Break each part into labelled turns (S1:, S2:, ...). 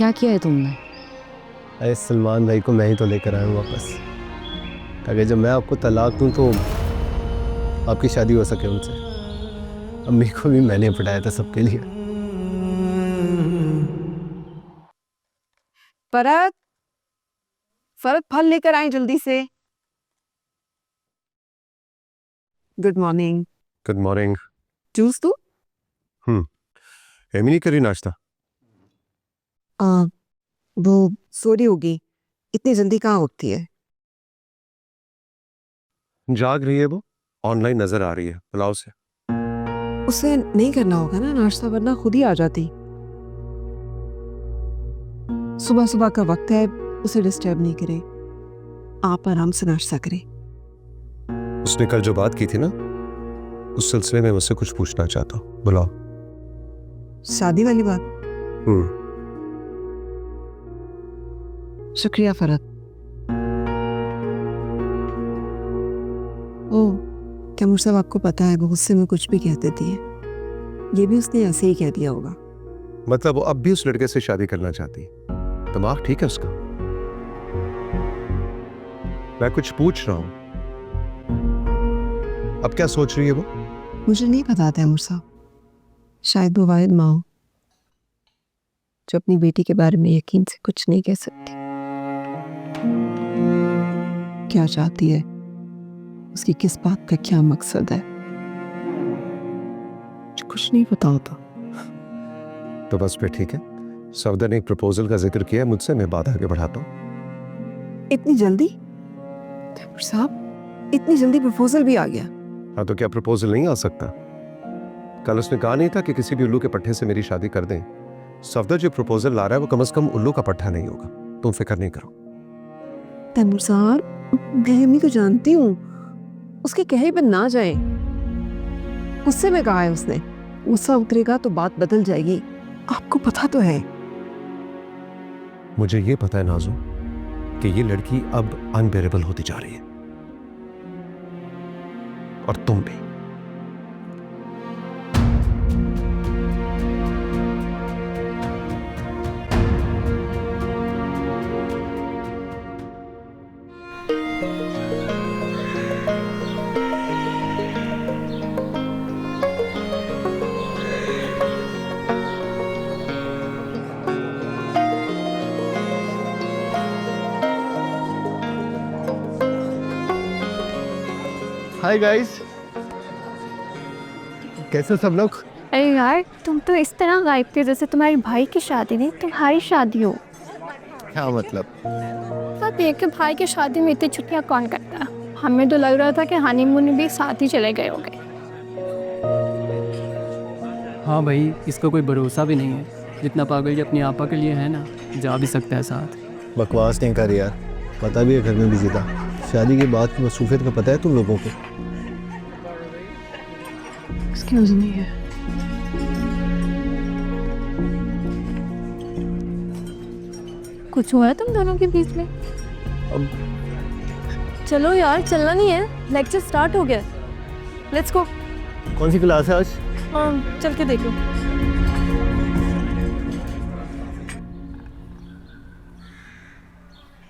S1: क्या किया है तुमने?
S2: अरे सलमान भाई को मैं ही तो लेकर आया हूँ वापस, ताकि जब मैं आपको तलाक दूँ तो आपकी शादी हो सके उनसे। अम्मी को भी मैंने पढ़ाया था सबके लिए।
S3: फरत, फरत फल लेकर आए जल्दी से। Good morning.
S4: Good morning.
S3: Juice तू?
S4: एमी नहीं करी नाश्ता?
S3: वो सो रही होगी, इतनी जल्दी कहाँ उठती है?
S4: जाग रही है वो, ऑनलाइन नजर आ रही है, बुलाओ से।
S3: उसे नहीं करना होगा ना नाश्ता, वरना खुद ही आ जाती। सुबह सुबह का वक्त है, उसे डिस्टर्ब नहीं करे, आप आराम से नाश्ता करें।
S4: उसने कल जो बात की थी ना, उस सिलसिले में मुझसे कुछ पूछना चाहता हूँ, बुलाओ।
S3: शादी वाली बात? शुक्रिया फरत। ओह, क्या मुझसे आपको पता है वो गुस्से में कुछ भी कह देती है? ये भी उसने ऐसे ही कह दिया होगा।
S4: मतलब वो अब भी उस लड़के से शादी करना चाहती है? दिमाग ठीक है उसका? मैं कुछ पूछ रहा हूं, अब क्या सोच रही है वो?
S3: मुझे नहीं पता तैमूर साहब, शायद वो वाहिद माँ हो जो अपनी बेटी के बारे में यकीन से कुछ नहीं कह सकती। क्या चाहती है, उसकी किस बात का क्या मकसद है, मुझे कुछ नहीं पता होता।
S4: तो बस फिर ठीक है, सफदर ने एक प्रपोजल का जिक्र किया मुझसे, मैं बात आगे बढ़ाता हूँ।
S3: इतनी जल्दी? तैमूर साहब, इतनी जल्दी प्रपोजल भी आ गया?
S4: हाँ, तो क्या प्रपोजल नहीं आ सकता? कल उसने कहा नहीं था कि किसी भी उल्लू के पट्टे से मेरी शादी कर दें? सफदर जो प्रपोजल ला रहा है वो कम से कम उल्लू का पट्टा नहीं होगा, तुम फिक्र नहीं करो।
S3: तैमूर साहब, मैं अम्मी को जानती हूँ, उसके कहे पर ना जाए। गुस्से में कहा है उसने, गुस्सा उतरेगा तो बात बदल जाएगी, आपको पता तो है।
S4: मुझे ये पता है नाजू कि ये लड़की अब अनबेरेबल होती जा रही है, और तुम भी।
S2: हाय गाइस, कैसे हो सब लोग?
S5: अरे यार, तुम तो इस तरह गायब थे जैसे तुम्हारे भाई की शादी नहीं तुम्हारी शादी हो।
S2: क्या मतलब?
S5: अब देख के भाई की शादी में इतनी छुट्टियां कौन करता? हमें तो लग रहा था कि हनीमून भी साथ ही चले गए होंगे।
S6: हाँ भाई, इसका कोई भरोसा भी नहीं है। जितना पागल ये अपनी आपा के लिए है ना, जा भी सकता है साथ।
S2: बकवास नहीं कर यार, पता भी है घर में बिजी था। शादी के बाद की मसरूफियत का पता है तुम लोगों को?
S3: एक्सक्यूज मी है।
S5: कुछ हुआ है तुम दोनों के बीच में?
S2: अब
S5: चलो यार, चलना नहीं है, लेक्चर स्टार्ट हो गया। Let's go.
S2: कौन सी क्लास है आज?
S5: चल के देखो।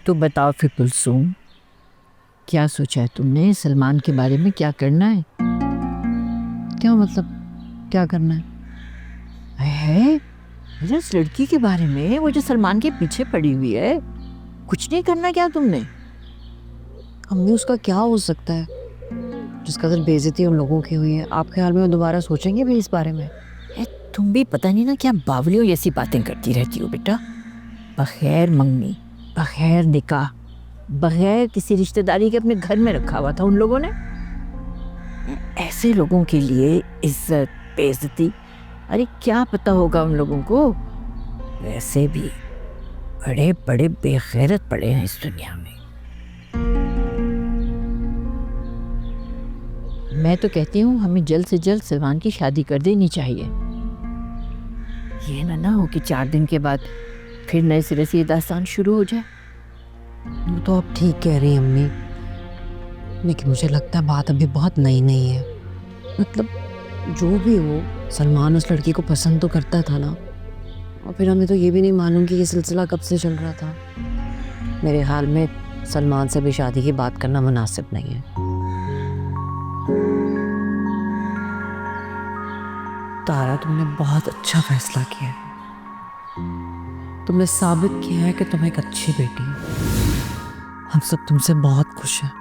S1: तो बताओ फिर कुलसूम, क्या सोचा है तुमने? सलमान के बारे में क्या करना है? क्या मतलब क्या करना है? इस लड़की के बारे में, वो जो सलमान के पीछे पड़ी हुई है, कुछ नहीं करना क्या तुमने?
S3: अम्मी, उसका क्या हो सकता है जिस कदर बेइज्जती उन लोगों की हुई है? आप ख्याल में वो दोबारा सोचेंगे भी इस बारे में?
S1: तुम भी पता नहीं ना क्या बावलियों जैसी बातें करती रहती हो बेटा। बगैर मंगनी, बगैर निकाह, बगैर किसी रिश्तेदारी के अपने घर में रखा हुआ था उन लोगों ने। ऐसे लोगों के लिए इज्जत, बेइज्जती, अरे क्या पता होगा उन लोगों को। वैसे भी बड़े बड़े बेगैरत पड़े हैं इस दुनिया में। मैं तो कहती हूँ हमें जल्द से जल्द सलमान की शादी कर देनी चाहिए। ये ना हो कि 4 दिन के बाद फिर नए सिरे से ये दास्तान शुरू हो जाए।
S3: वो तो आप ठीक कह रही हैं अम्मी, लेकिन मुझे लगता है बात अभी बहुत नई नहीं है। मतलब जो भी हो, सलमान उस लड़की को पसंद तो करता था ना,
S1: और फिर हमें तो ये भी नहीं मालूम कि ये सिलसिला कब से चल रहा था। मेरे ख्याल में सलमान से भी शादी की बात करना मुनासिब नहीं है। तारा, तुमने बहुत अच्छा फैसला किया है। तुमने साबित किया है कि तुम एक अच्छी बेटी हो। हम सब तुमसे बहुत खुश हैं।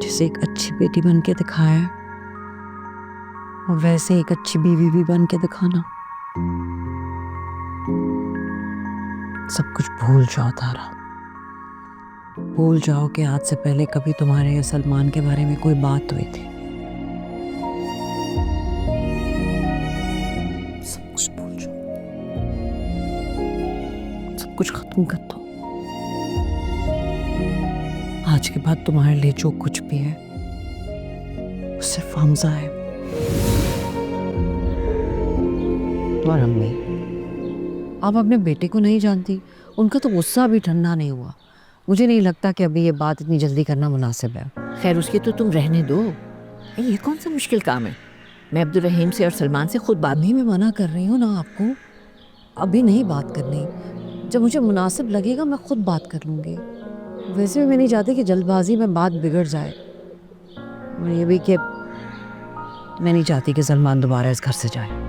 S1: जैसे एक अच्छी बेटी बन के दिखाया है, और वैसे एक अच्छी बीवी भी बन के दिखाना। सब कुछ भूल जाओ तारा, भूल जाओ कि आज से पहले कभी तुम्हारे या सलमान के बारे में कोई बात हुई थी। सब कुछ भूल जाओ, सब कुछ खत्म कर दो। आज के बाद तुम्हारे लिए जो कुछ भी है वो सिर्फ हमजा है। और अम्मी, आप अपने बेटे को नहीं जानती, उनका तो गुस्सा अभी ठंडा नहीं हुआ। मुझे नहीं लगता कि अभी ये बात इतनी जल्दी करना मुनासिब है।
S7: खैर उसकी तो तुम रहने दो, ये कौन सा मुश्किल काम है। मैं अब्दुल रहीम से और सलमान से खुद बात
S1: नहीं, मैं मना कर रही हूँ ना आपको, अभी नहीं बात करनी। जब मुझे मुनासिब लगेगा मैं खुद बात कर लूँगी। वैसे भी मैं नहीं चाहती कि जल्दबाजी में बात बिगड़ जाए, और ये भी कि मैं नहीं चाहती कि सलमान दोबारा इस घर से जाए।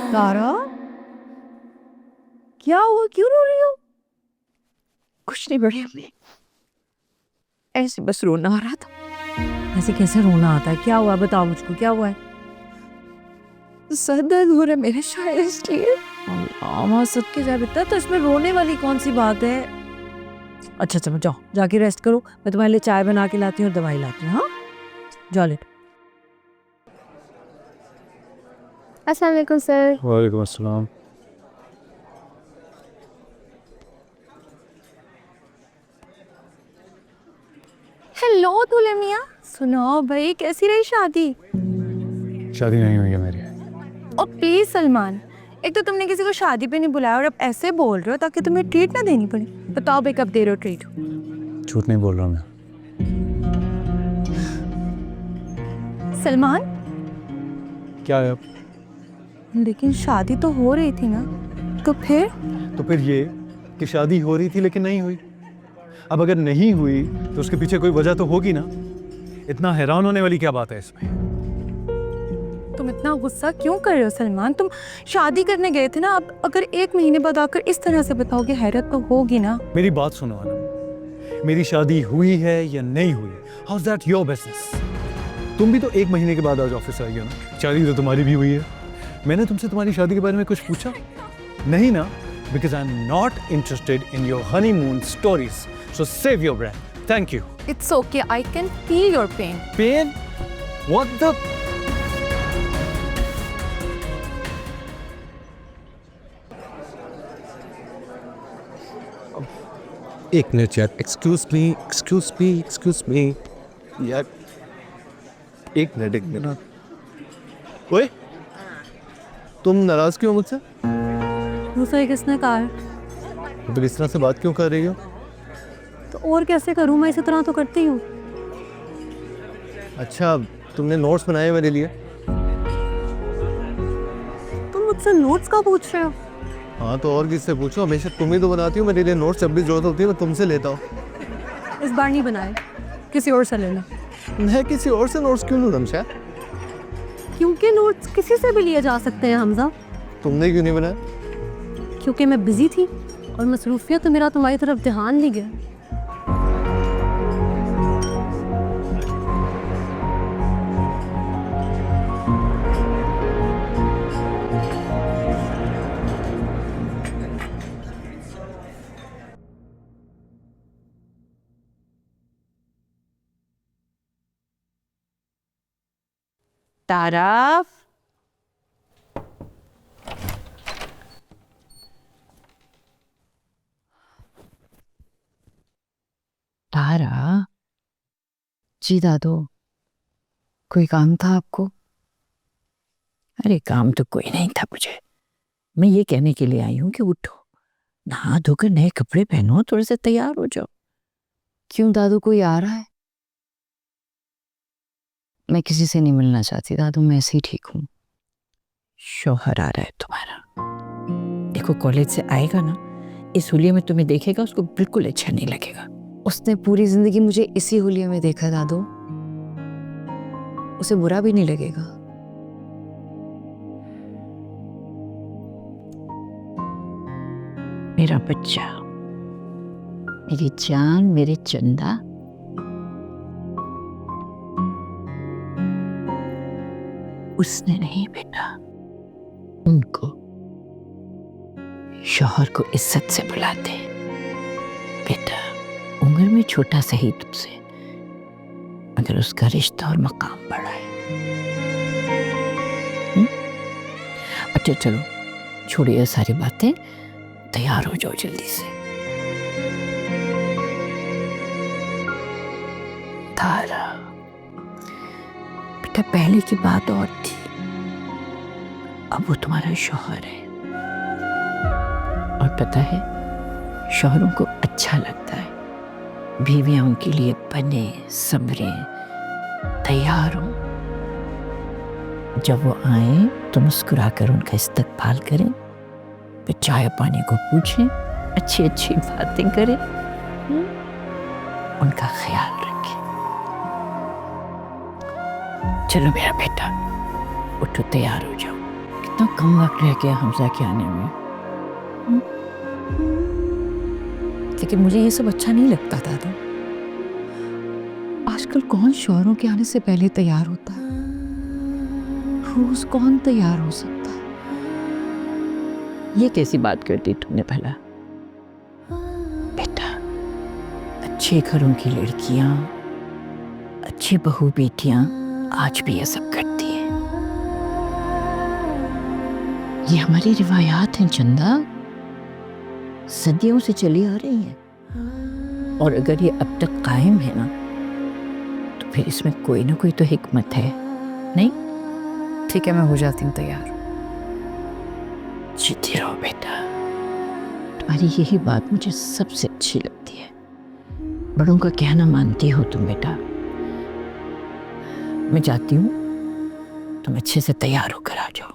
S1: तारा, क्या हुआ, क्यों रो रही हो?
S3: कुछ नहीं बड़ी अम्मी, ऐसे बस रोना आ रहा था।
S1: ऐसे कैसे रोना आता है? क्या हुआ, बताओ मुझको, क्या हुआ है?
S3: सर दर्द हो रहा है मेरे, शायद इसलिए।
S1: अल्लाह सदके जाए बेटा, तो इसमें रोने वाली कौन सी बात है? अच्छा चलो जाओ, जाके रेस्ट करो, मैं तुम्हारे लिए चाय बना के लाती हूँ और दवाई लाती हूँ। हाँ जाओ लेट।
S5: अस्सलाम वालेकुम सर।
S2: वालेकुम अस्सलाम।
S5: हेलो दूल्हे मियाँ, सुनाओ भाई, कैसी रही शादी?
S2: शादी नहीं हुई है मेरी।
S5: और प्लीज सलमान, एक तो तुमने किसी को शादी पे नहीं बुलाया और अब ऐसे बोल रहे हो ताकि तुम्हें ट्रीट ना देनी पड़े। बताओ भाई, कब दे रहे हो ट्रीट?
S2: झूठ नहीं बोल रहा मैं।
S5: सलमान,
S2: क्या है अब?
S5: लेकिन शादी तो हो रही थी ना, तो फिर
S8: ये कि शादी हो रही थी लेकिन नहीं हुई। अब अगर नहीं हुई तो उसके पीछे कोई वजह तो होगी ना। इतना हैरान होने वाली क्या बात है इसमें?
S5: तुम इतना गुस्सा क्यों कर रहे हो सलमान? तुम शादी करने गए थे ना, अब अगर 1 महीने बाद आकर इस तरह से बताओगे, हैरत तो होगी ना।
S8: मेरी बात सुनो आनम, मेरी शादी हुई है या नहीं हुई, how is that your business? तुम भी तो 1 महीने के बाद आज ऑफिस आई हो ना। शादी तो तुम्हारी भी हुई है। मैंने तुमसे तुम्हारी शादी के बारे में कुछ पूछा नहीं ना? Because I am not interested in your honeymoon stories, so save your breath. Thank you.
S5: It's okay, I can feel your pain.
S8: Pain? What the?
S4: एक मिनट यार, excuse me excuse me excuse me यार, एक minute. ओए, तुम नाराज क्यों हो मुझसे?
S1: दूसरा किसने कहा है?
S2: तो इस तरह से बात क्यों कर रही हो?
S1: तो और कैसे करूँ, मैं इसी तरह तो करती हूँ।
S2: अच्छा, तुमने नोट्स बनाए मेरे लिए?
S1: तुम मुझसे नोट्स का पूछ रहे हो?
S2: हाँ तो और किससे पूछो, हमेशा तुम ही तो बनाती हो मेरे लिए नोट्स। जब भी जरूरत होती है मैं तुमसे लेता हूँ।
S1: इस बार नहीं बनाए, किसी और से लेना।
S2: मैं किसी और से नोट्स क्यों लूँ रमशा?
S1: क्योंकि नोट्स किसी से भी लिए जा सकते हैं हमजा।
S2: तुमने क्यों नहीं बनाया?
S1: क्योंकि मैं बिजी थी और मसरूफियत तो मेरा तुम्हारी तरफ ध्यान नहीं गया।
S7: तारा,
S1: तारा। जी दादू, कोई काम था आपको?
S7: अरे काम तो कोई नहीं था मुझे। मैं ये कहने के लिए आई हूँ कि उठो, नहा धोकर नए कपड़े पहनो, थोड़े से तैयार हो जाओ।
S1: क्यों दादू, कोई आ रहा है? मैं किसी से नहीं मिलना चाहती दादू, मैं ऐसे ही ठीक हूँ।
S7: शौहर आ रहा है तुम्हारा। देखो कॉलेज से आएगा ना, इस हुलिये में तुम्हें देखेगा, उसको बिल्कुल अच्छा नहीं लगेगा।
S1: उसने पूरी जिंदगी मुझे इसी हुलिये में देखा दादू, उसे बुरा भी नहीं लगेगा।
S7: मेरा बच्चा,
S1: मेरी जान, मेरे चंदा।
S7: उसने नहीं बेटा, उनको शौहर को इज्जत से बुलाते। बेटा उम्र में छोटा सही तुझसे, मगर उसका रिश्ता और मकाम बड़ा है। अच्छा चलो छोड़िए सारी बातें, तैयार हो जाओ जल्दी से। तारा बेटा, पहले की बात और थी, अब वो तुम्हारा शौहर है। और पता है, शौहरों को अच्छा लगता है बीवियां उनके लिए बने संवरे तैयार हो। जब वो आए तो मुस्कुराकर उनका इस्तकबाल करें, फिर चाय पानी को पूछें, अच्छी अच्छी बातें करें, उनका ख्याल रखें। चलो मेरा बेटा, उठो तैयार हो जाओ। कितना कम वक्त रह गया हमजा के आने में। लेकिन मुझे ये सब अच्छा नहीं लगता दादा।
S1: आजकल कौन शौहरों के आने से पहले तैयार होता है? रोज कौन तैयार हो सकता है?
S7: ये कैसी बात करती तुमने भला? बेटा अच्छे घरों की लड़कियां, अच्छी बहू बेटियां आज भी ये सब करती हैं। ये हमारी रिवायात हैं चंदा, सदियों से चली आ रही हैं। और अगर ये अब तक कायम है ना, तो फिर इसमें कोई ना कोई तो हिकमत है, नहीं?
S1: ठीक है, मैं हो जाती हूँ तैयार।
S7: जीती रहो बेटा, तुम्हारी यही बात मुझे सबसे अच्छी लगती है। बड़ों का कहना मानती हो तुम बेटा। मैं जाती हूँ, तुम अच्छे से तैयार होकर आ जाओ।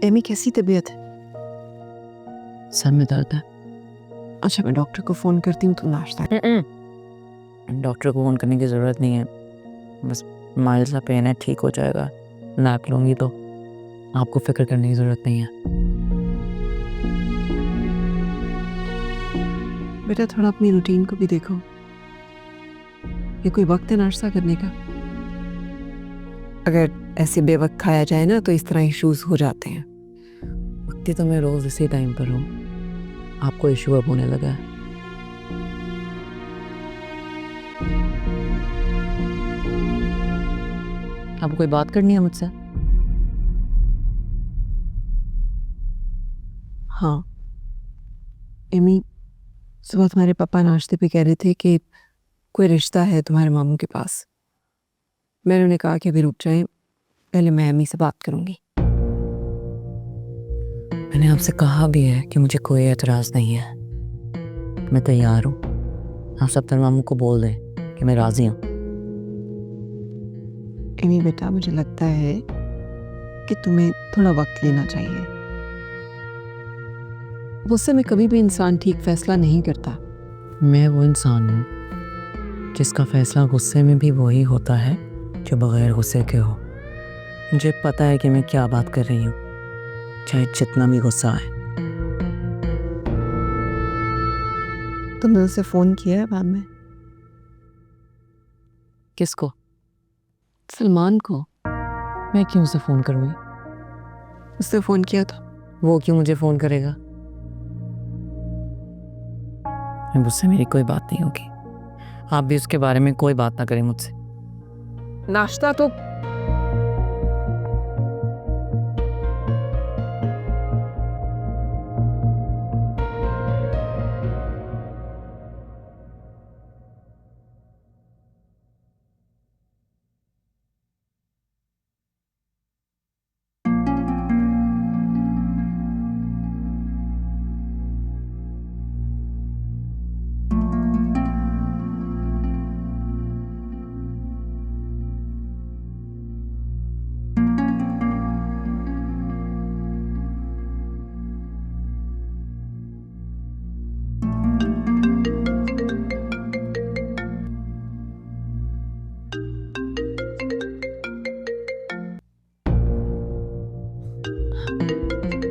S3: एमी कैसी तबीयत है?
S7: सर में दर्द है।
S3: अच्छा मैं डॉक्टर को फ़ोन करती हूँ, तुम नाश्ता।
S7: डॉक्टर को फोन करने की ज़रूरत नहीं है, बस माइल्ड सा पेन है, ठीक हो जाएगा। नाक लूँगी तो आपको फिक्र करने की ज़रूरत नहीं है।
S3: बेटा थोड़ा अपनी रूटीन को भी देखो। ये कोई वक्त है नाश्ता करने का? अगर ऐसे बेवक्त खाया जाए ना तो इस तरह इश्यूज हो जाते हैं।
S7: वक्ती तो मैं रोज़ इसी टाइम पर हूँ, आपको इशू अब होने लगा है। आपको कोई बात करनी है मुझसे?
S3: हाँ एमी, सुबह तुम्हारे पापा नाश्ते पे कह रहे थे कि कोई रिश्ता है तुम्हारे मामू के पास। मैंने उन्हें कहा कि अभी रुक जाएं, पहले मैं एमी से बात करूंगी।
S7: मैंने आपसे कहा भी है कि मुझे कोई एतराज़ नहीं है, मैं तैयार हूँ। आप सब मामू को बोल दें कि मैं राज़ी हूँ।
S3: एमी बेटा, मुझे लगता है कि तुम्हें थोड़ा वक्त लेना चाहिए। गुस्से में कभी भी इंसान ठीक फैसला नहीं करता।
S6: मैं वो इंसान हूँ जिसका फैसला गुस्से में भी वही होता है जो बगैर गुस्से के हो। मुझे पता है कि मैं क्या बात कर रही हूँ, चाहे जितना भी गुस्सा आए।
S3: तुमने उसे फ़ोन किया है बाद में?
S6: किसको?
S3: सलमान को।
S6: मैं क्यों उसे फ़ोन करूँगी?
S3: उसने फ़ोन किया था।
S6: वो क्यों मुझे फ़ोन करेगा? मुझसे मेरी कोई बात नहीं होगी। आप भी उसके बारे में कोई बात ना करें मुझसे।
S3: नाश्ता तो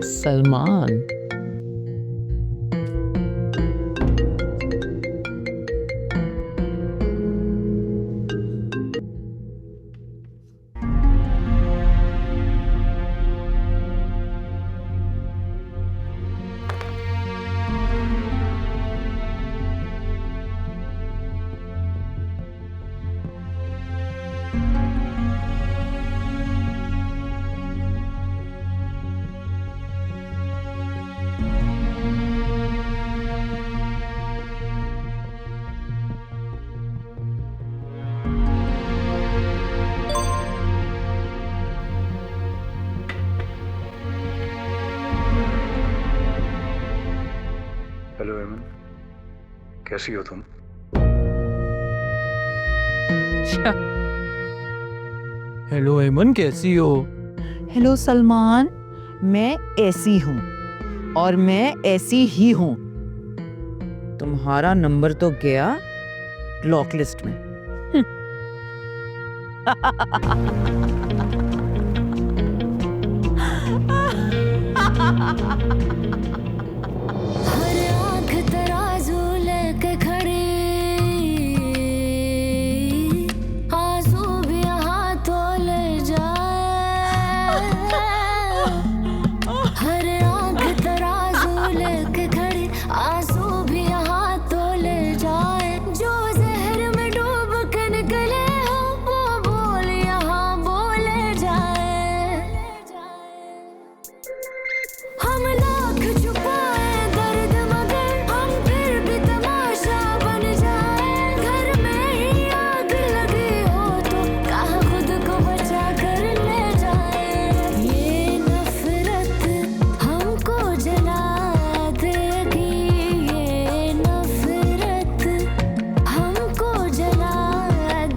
S6: सलमान,
S9: हेलो एमन, कैसी हो तुम?
S6: हेलो एमन, कैसी हो?
S7: हेलो सलमान, मैं ऐसी हूँ और मैं ऐसी ही हूँ। तुम्हारा नंबर तो गया ब्लॉक लिस्ट में।
S10: हर आंख तराजू लेके खड़ी, आंसू भी हाथों ले जाए। हर आंख तराजू लेके खड़ी, आंसू भी हाथों ले जाए। जो जहर में डूब के निकले हो वो बोल यहाँ बोले जाए। हम लाख छुपाए दर्द मगर हम फिर भी तमाशा बन जाए। घर में ही आग लगी हो तो कहाँ खुद को बचा कर ले जाए। ये नफरत हमको जला देगी, ये नफरत हमको जला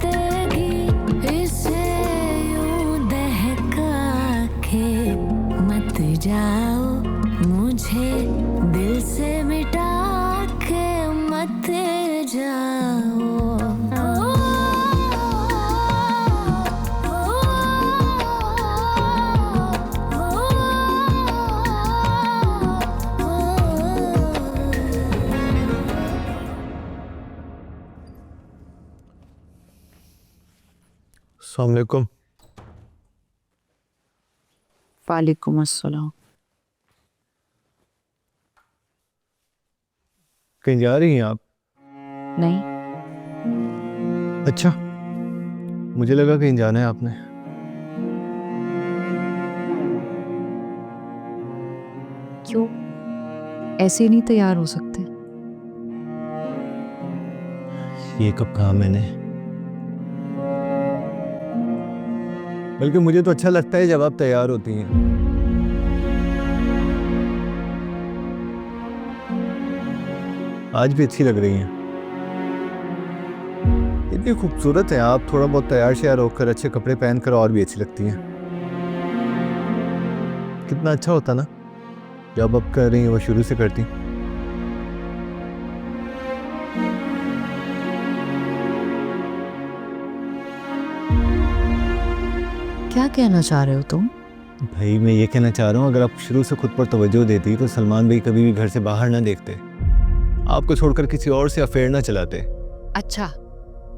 S10: देगी। इसे यूं दहका के मत जाओ, मुझे दिल से मिटा के मत जाओ।
S2: अस्सलाम वालेकुम।
S7: वालेकुम अस्सलाम।
S2: कहीं जा रही हैं आप?
S7: नहीं,
S2: अच्छा, मुझे लगा कहीं जाना है आपने।
S3: क्यों ऐसे नहीं तैयार हो सकते?
S2: ये कब कहा मैंने? बल्कि मुझे तो अच्छा लगता है जब आप तैयार होती हैं। आज भी अच्छी लग रही हैं। इतनी खूबसूरत हैं आप, थोड़ा बहुत तैयार श्यार होकर अच्छे कपड़े पहनकर और भी अच्छी लगती हैं। कितना अच्छा होता ना जब अब कर रही हैं वो शुरू से करती।
S7: क्या कहना चाह रहे हो तुम?
S2: भाई मैं ये कहना चाह रहा हूँ, अगर आप शुरू से खुद पर तवज्जो देती तो सलमान भाई कभी भी घर से बाहर ना देखते, आपको छोड़कर किसी और से अफेयर ना चलाते।
S7: अच्छा,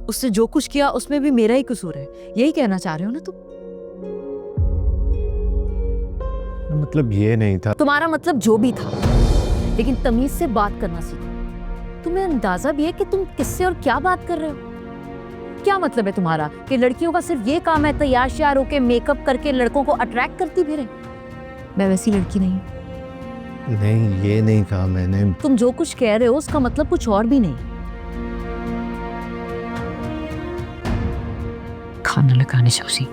S7: उसने जो कुछ किया उसमें भी मेरा ही कसूर है, यही कहना चाह रहे हो ना तुम?
S2: मतलब ये नहीं था।
S7: तुम्हारा मतलब जो भी था, लेकिन तमीज से बात करना सीखो। तुम्हें अंदाजा भी है कि तुम किससे और क्या बात कर रहे हो? क्या मतलब है तुम्हारा कि लड़कियों का सिर्फ ये काम है तैयार श्यार होके मेकअप करके लड़कों को अट्रैक्ट करती फिरे? मैं वैसी लड़की नहीं हूं।
S2: नहीं, ये नहीं कहा मैंने।
S7: तुम जो कुछ कह रहे हो उसका मतलब कुछ और भी नहीं। खाना लगाने से उसी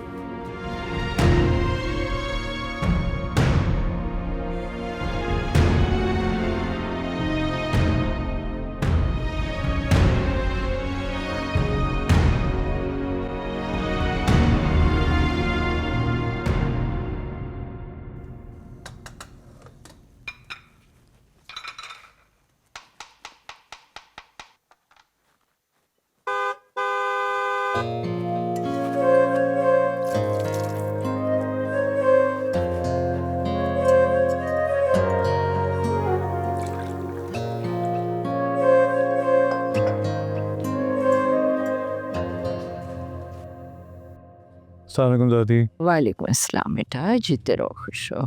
S8: अस्सलाम वालेकुम दादी।
S1: वालेकुम अस्सलाम बेटा, जीते रहो, खुश रहो।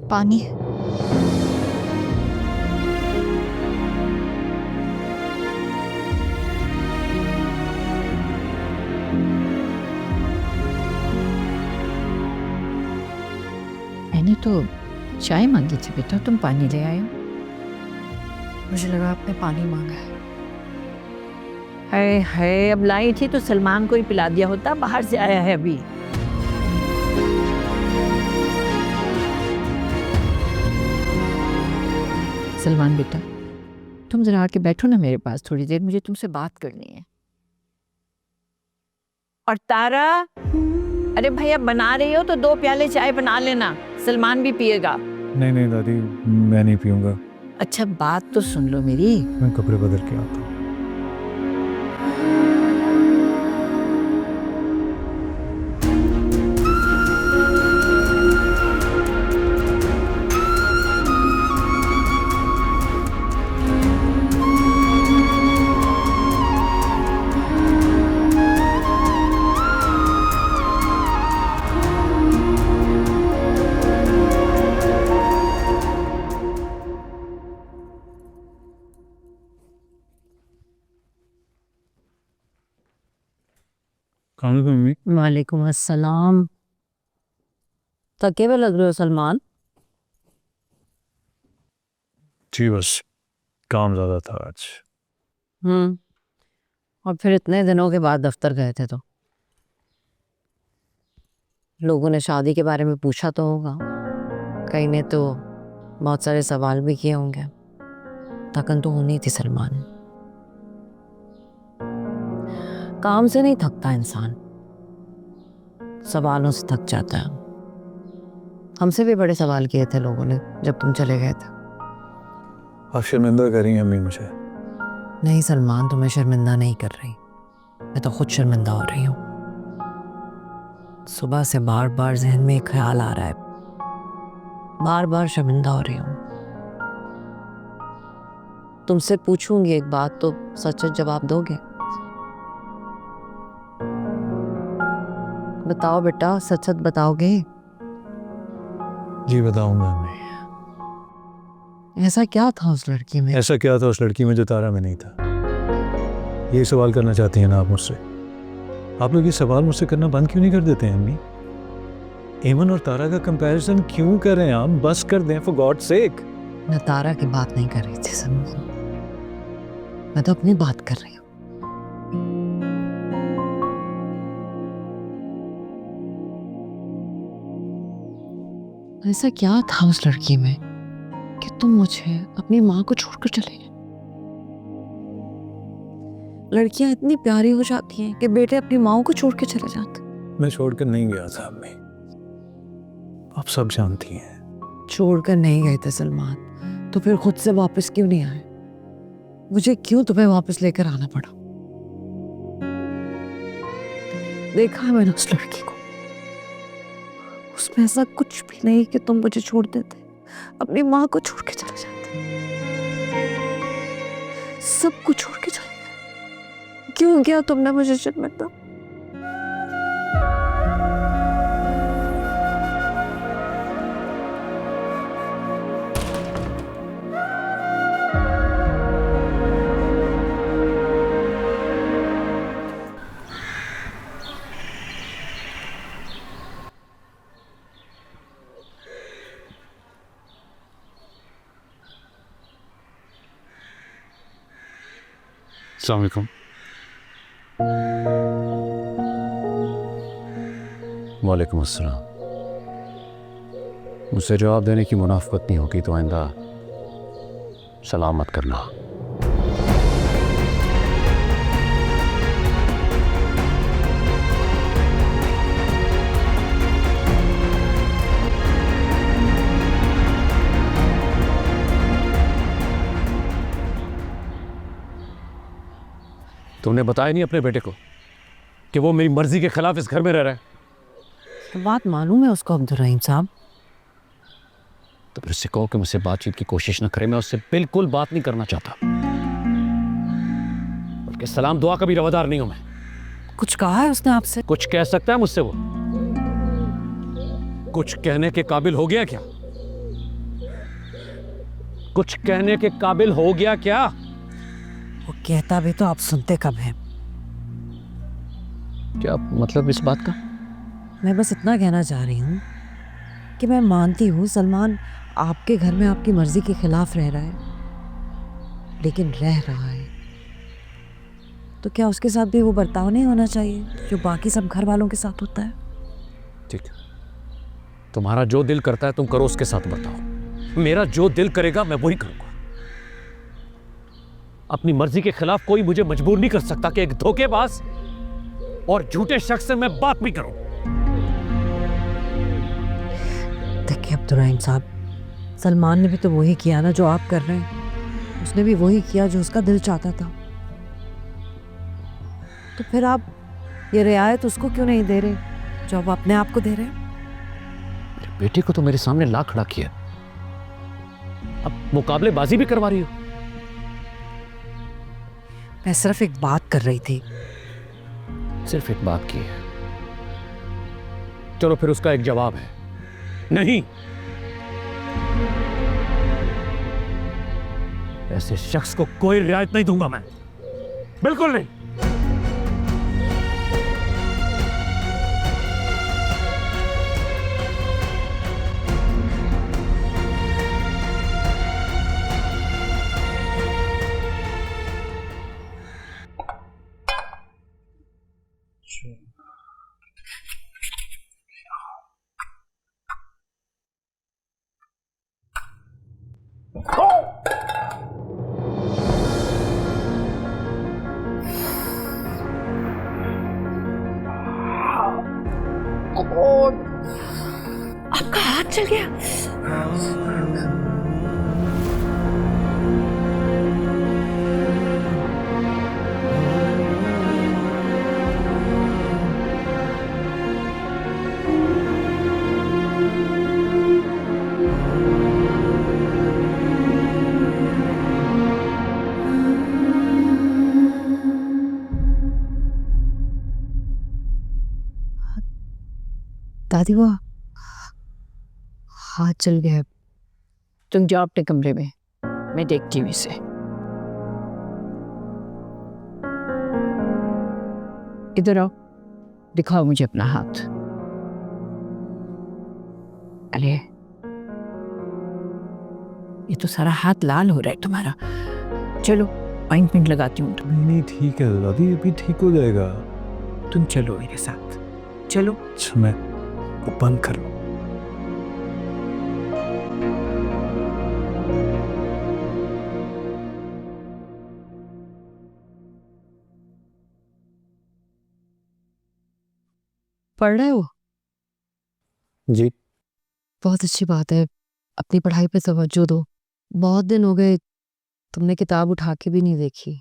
S1: पानी? मैंने तो चाय मांगी थी बेटा, तुम पानी ले आए हो।
S7: मुझे लगा आपने पानी मांगा है।
S1: हाय हाय, अब लाई थी तो सलमान को ही पिला दिया होता, बाहर से आया है अभी। सलमान बेटा, तुम जरा आके बैठो ना मेरे पास थोड़ी देर, मुझे तुमसे बात करनी है। और तारा, अरे भैया बना रही हो तो 2 प्याले चाय बना लेना, सलमान भी पिएगा।
S8: नहीं नहीं दादी, मैं नहीं पीऊंगा।
S1: अच्छा बात तो सुन लो मेरी।
S8: मैं कपड़े बदल के आता हूँ। मम्मी।
S7: वालेकुम अस्सलाम। थके हुए लग रहे हो सलमान।
S8: जी बस काम ज़्यादा था आज।
S7: और फिर इतने दिनों के बाद दफ्तर गए थे तो लोगों ने शादी के बारे में पूछा तो होगा, कई ने तो बहुत सारे सवाल भी किए होंगे। थकन तो होनी थी सलमान। काम से नहीं थकता इंसान, सवालों से थक जाता है। हमसे भी बड़े सवाल किए थे लोगों ने जब तुम चले गए थे।
S8: आप शर्मिंदा कर रही हैं अम्मी मुझे।
S6: नहीं सलमान, तुम्हें शर्मिंदा नहीं कर रही, मैं तो खुद शर्मिंदा हो रही हूँ। सुबह से बार बार जहन में एक ख्याल आ रहा है, बार बार शर्मिंदा हो रही हूँ। तुमसे पूछूंगी एक बात तो सच सच जवाब दोगे? बताओ बेटा, सच सच बताओगे?
S8: जी बताऊंगा अम्मी।
S6: ऐसा क्या था उस लड़की में?
S8: ऐसा क्या था उस लड़की में जो तारा में नहीं था? ये सवाल करना चाहती हैं ना आप मुझसे? आप लोग ये सवाल मुझसे करना बंद क्यों नहीं कर देते हैं अम्मी? एमन और तारा का कंपैरिजन क्यों कर रहे हैं आप? बस कर दें फॉर गॉड सेक।
S6: मैं तारा की बात नहीं कर रही थी सलमान, मैं तो अपनी बात कर रही हूँ। ऐसा क्या था उस लड़की में कि तुम मुझे अपनी माँ को छोड़कर चले गए? लड़कियां इतनी प्यारी हो जाती हैं कि बेटे अपनी माँ को छोड़ के चले जाते।
S8: मैं छोड़कर नहीं गया था अम्मी, आप सब जानती हैं।
S6: छोड़कर नहीं गए थे सलमान, तो फिर खुद से वापस क्यों नहीं आए? मुझे क्यों तुम्हें वापस लेकर आना पड़ा? देखा है मैंने उस लड़की को, उसमें ऐसा कुछ भी नहीं कि तुम मुझे छोड़ देते, अपनी माँ को छोड़ के चले जाते, सब कुछ छोड़ के चले गए। क्यों किया तुमने मुझे शर्मिंदा?
S9: अस्सलाम वालेकुम।
S11: वालेकुम अस्सलाम। मुझसे जवाब देने की मुनाफत नहीं होगी तो आइंदा सलाम मत करना। तुमने बताया नहीं अपने बेटे को कि वो मेरी मर्जी के खिलाफ इस घर में रह रहा है?
S6: बात मालूम है उसको अब्दुर्रहीम साहब।
S11: तो फिर उससे कहो कि मुझसे बातचीत की कोशिश न करे, मैं उससे बिल्कुल बात नहीं करना चाहता। बल्कि सलाम दुआ का भी रवादार नहीं हूं मैं।
S6: कुछ कहा है उसने आपसे?
S11: कुछ कह सकता है मुझसे वो? कुछ कहने के काबिल हो गया क्या? कुछ कहने के काबिल हो गया क्या?
S6: वो कहता भी तो आप सुनते कब हैं?
S11: क्या मतलब इस बात का?
S6: मैं बस इतना कहना चाह रही हूँ कि मैं मानती हूँ सलमान आपके घर में आपकी मर्जी के खिलाफ रह रहा है, लेकिन रह रहा है तो क्या उसके साथ भी वो बर्ताव नहीं होना चाहिए जो बाकी सब घर वालों के साथ होता है?
S11: ठीक है, तुम्हारा जो दिल करता है तुम करो, उसके साथ बताओ। मेरा जो दिल करेगा मैं वही करूंगा। अपनी मर्जी के खिलाफ कोई मुझे मजबूर नहीं कर सकता कि एक धोखेबाज और झूठे शख्स से मैं बात भी करूं।
S6: देखिए अब्दुर्रहीम साहब, सलमान ने भी तो वही किया ना जो आप कर रहे हैं। उसने भी वही किया जो उसका दिल चाहता था। तो फिर आप ये रियायत उसको क्यों नहीं दे रहे जो आप अपने आप को दे रहे हैं?
S11: मेरे बेटे को तो मेरे सामने ला खड़ा किया, अब मुकाबलेबाजी भी करवा रही हो।
S6: मैं सिर्फ एक बात कर रही थी।
S11: सिर्फ एक बात की है? चलो फिर उसका एक जवाब है। नहीं, ऐसे शख्स को कोई रियायत नहीं दूंगा मैं, बिल्कुल नहीं।
S6: आपका हाथ चल गया।
S1: दादी वो हाथ चल गया। तुम जाओ अपने कमरे में, मैं देखती हूँ इसे। इधर आओ, दिखाओ मुझे अपना हाथ। अरे ये तो सारा हाथ लाल हो रहा है तुम्हारा। चलो ऑइंटमेंट लगाती हूँ।
S8: नहीं ठीक है दादी, अभी ठीक हो जाएगा।
S1: तुम चलो मेरे साथ, चलो।
S8: अच्छा मैं वो बंद कर लूं।
S1: पढ़ रहे हो?
S2: जी।
S1: बहुत अच्छी बात है, अपनी पढ़ाई पे तवज्जो दो। बहुत दिन हो गए तुमने किताब उठा के भी नहीं देखी।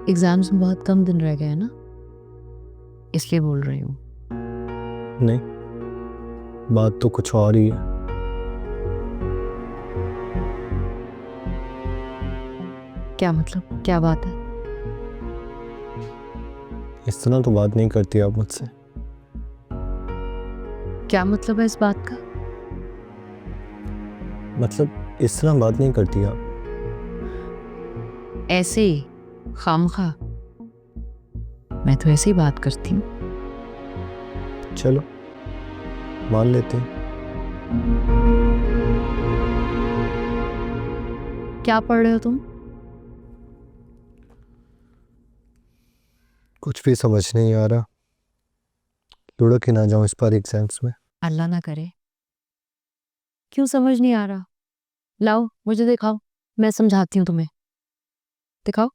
S1: एग्जाम्स में बहुत कम दिन रह गए हैं ना, इसलिए बोल रही हूँ।
S2: नहीं, बात तो कुछ और ही है।
S1: क्या मतलब, क्या बात है?
S2: इस तरह तो बात नहीं करती आप मुझसे।
S1: क्या मतलब है इस बात का?
S2: मतलब इस तरह बात नहीं करती आप।
S1: ऐसे ही खामखा? मैं तो ऐसे ही बात करती हूँ।
S2: चलो मान लेते हैं।
S1: क्या पढ़ रहे हो तुम?
S2: कुछ भी समझ नहीं आ रहा। लुढ़क ही ना जाऊं इस बार एग्जाम्स में।
S1: अल्लाह ना करे। क्यों समझ नहीं आ रहा? लाओ मुझे दिखाओ, मैं समझाती हूँ तुम्हें। दिखाओ।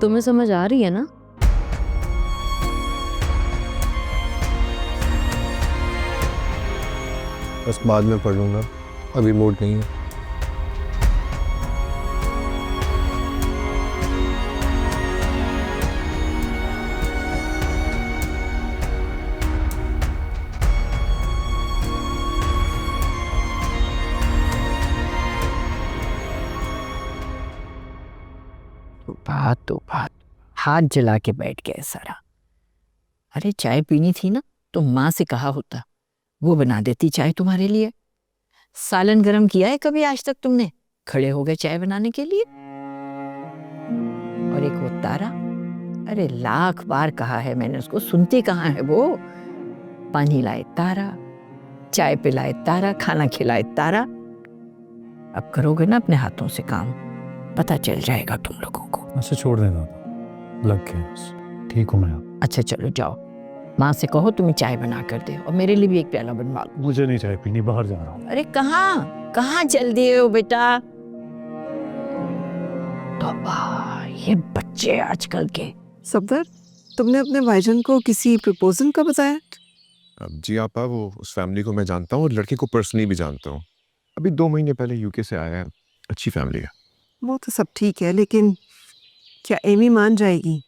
S1: तुम्हें समझ आ रही है ना?
S2: बस बाद में पढ़ लूंगा, अभी मूड नहीं है।
S7: बात हाथ जला के बैठ गए सारा। अरे चाय पीनी थी ना तो माँ से कहा होता, वो बना देती चाय तुम्हारे लिए। सालन गरम किया है कभी आज तक तुमने? खड़े हो गए चाय बनाने के लिए। और एक वो तारा, अरे लाख बार कहा है मैंने उसको, सुनती कहाँ है वो? पानी लाए तारा, चाय पिलाए तारा, खाना खिलाए तारा। अब करोगे ना अपने हाथों से काम, पता चल जाएगा तुम लोगों को।
S8: अच्छा छोड़ देना, तो लग गए बस। ठीक हूँ मैं अब।
S7: अच्छा चलो जाओ, माँ से कहो तुम्हें चाय बना कर दे, और मेरे लिए भी एक प्याला बनवा लो।
S8: मुझे नहीं चाय पीनी, बाहर जा रहा हूँ।
S7: अरे कहाँ कहाँ चल दिए हो बेटा? तौबा, ये बच्चे आजकल के।
S3: सफदर, तुमने अपने भाईजान को किसी प्रपोजल का बताया?
S12: अब जी आपा, वो उस फैमिली को मैं जानता हूँ और लड़के को पर्सनली भी जानता हूँ। अभी 2 महीने पहले यूके से आया है, अच्छी फैमिली है।
S3: वो तो सब ठीक है, लेकिन क्या एमी मान जाएगी?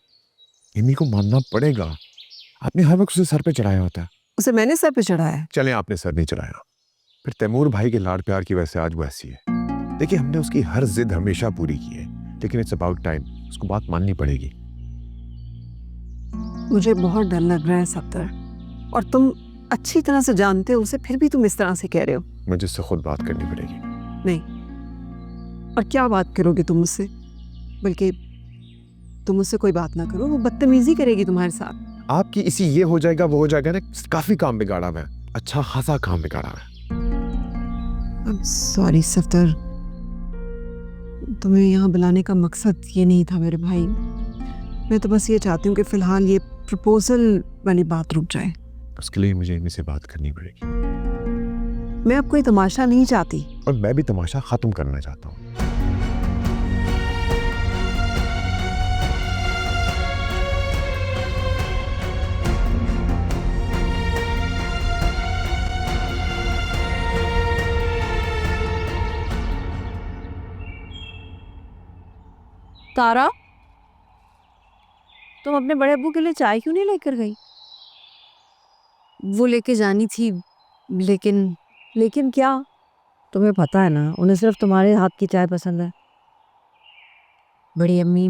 S12: एमी को मानना पड़ेगा। आपने हर वक्त उसे सर पे चढ़ाया होता है।
S3: उसे मैंने सर पे चढ़ाया है।
S12: चले, आपने सर नहीं चढ़ाया, फिर तैमूर भाई के लाड प्यार की वजह से आज वो ऐसी है। देखिए, हमने उसकी हर जिद हमेशा पूरी की है, लेकिन इट्स अबाउट टाइम उसको बात माननी पड़ेगी।
S3: मुझे बहुत डर लग रहा है सफदर, और तुम अच्छी तरह से जानते हो उसे, फिर भी तुम इस तरह से कह रहे हो।
S12: मुझे उससे खुद बात करनी पड़ेगी।
S3: नहीं, और क्या बात करोगे तुम मुझसे? बल्कि तुम मुझसे कोई बात ना करो, वो बदतमीजी करेगी तुम्हारे साथ।
S12: आपकी इसी ये हो जाएगा वो हो जाएगा ना, काफी काम बिगाड़ा मैं, अच्छा खासा काम बिगाड़ा मैं।
S3: सॉरी सफदर, तुम्हें यहाँ बुलाने का मकसद ये नहीं था मेरे भाई। मैं तो बस ये चाहती हूँ कि फिलहाल ये प्रपोजल वाली बात रुक जाए।
S12: उसके लिए मुझे इनसे बात करनी पड़ेगी।
S3: मैं अब कोई तमाशा नहीं चाहती,
S12: और मैं भी तमाशा खत्म करना चाहता हूँ।
S5: तारा, तुम अपने बड़े अब्बू के लिए चाय क्यों नहीं लेकर गई?
S1: वो लेके जानी थी, लेकिन
S5: क्या?
S1: तुम्हें पता है ना, उन्हें सिर्फ तुम्हारे हाथ की चाय पसंद है। बड़ी अम्मी,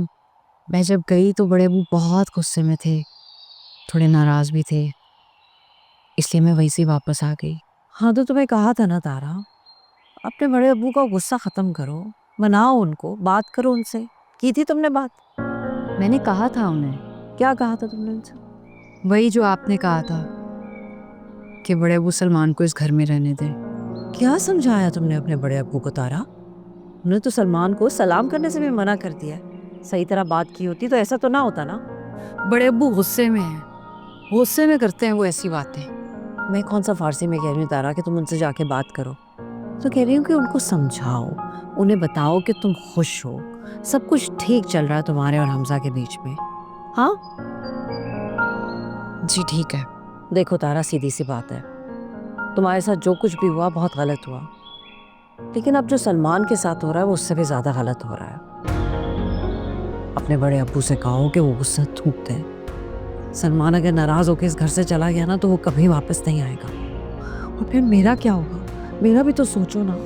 S1: मैं जब गई तो बड़े अब्बू बहुत गुस्से में थे, थोड़े नाराज भी थे, इसलिए मैं वहीं से वापस आ गई।
S6: हाँ तो तुम्हें कहा था ना तारा, अपने बड़े अब्बू का गुस्सा खत्म करो, मनाओ उनको, बात करो उनसे। की थी तुमने बात?
S1: मैंने कहा था उन्हें।
S6: क्या कहा था तुमने उनसे?
S5: वही जो आपने कहा था कि बड़े अबू सलमान को इस घर में रहने दें।
S6: क्या समझाया तुमने अपने बड़े अब्बू को तारा? उन्होंने तो सलमान को सलाम करने से भी मना कर दिया है। सही तरह बात की होती तो ऐसा तो ना होता ना।
S5: बड़े अब्बू गुस्से में हैं, गुस्से में करते हैं वो ऐसी बातें।
S6: मैं कौन सा फारसी में कह रही हूँ तारा कि तुम उनसे जाके बात करो? तो कह रही हूँ कि उनको समझाओ, उन्हें बताओ कि तुम खुश हो, सब कुछ ठीक चल रहा है तुम्हारे और हमजा के बीच में। हाँ
S5: जी ठीक है।
S6: देखो तारा, सीधी सी बात है, तुम्हारे साथ जो कुछ भी हुआ बहुत गलत हुआ, लेकिन अब जो सलमान के साथ हो रहा है वो उससे भी ज्यादा गलत हो रहा है। अपने बड़े अब्बू से कहो कि वो गुस्सा थूक दें। सलमान अगर नाराज होकर इस घर से चला गया ना तो वो कभी वापस नहीं आएगा। और फिर मेरा क्या होगा? मेरा भी तो सोचो ना।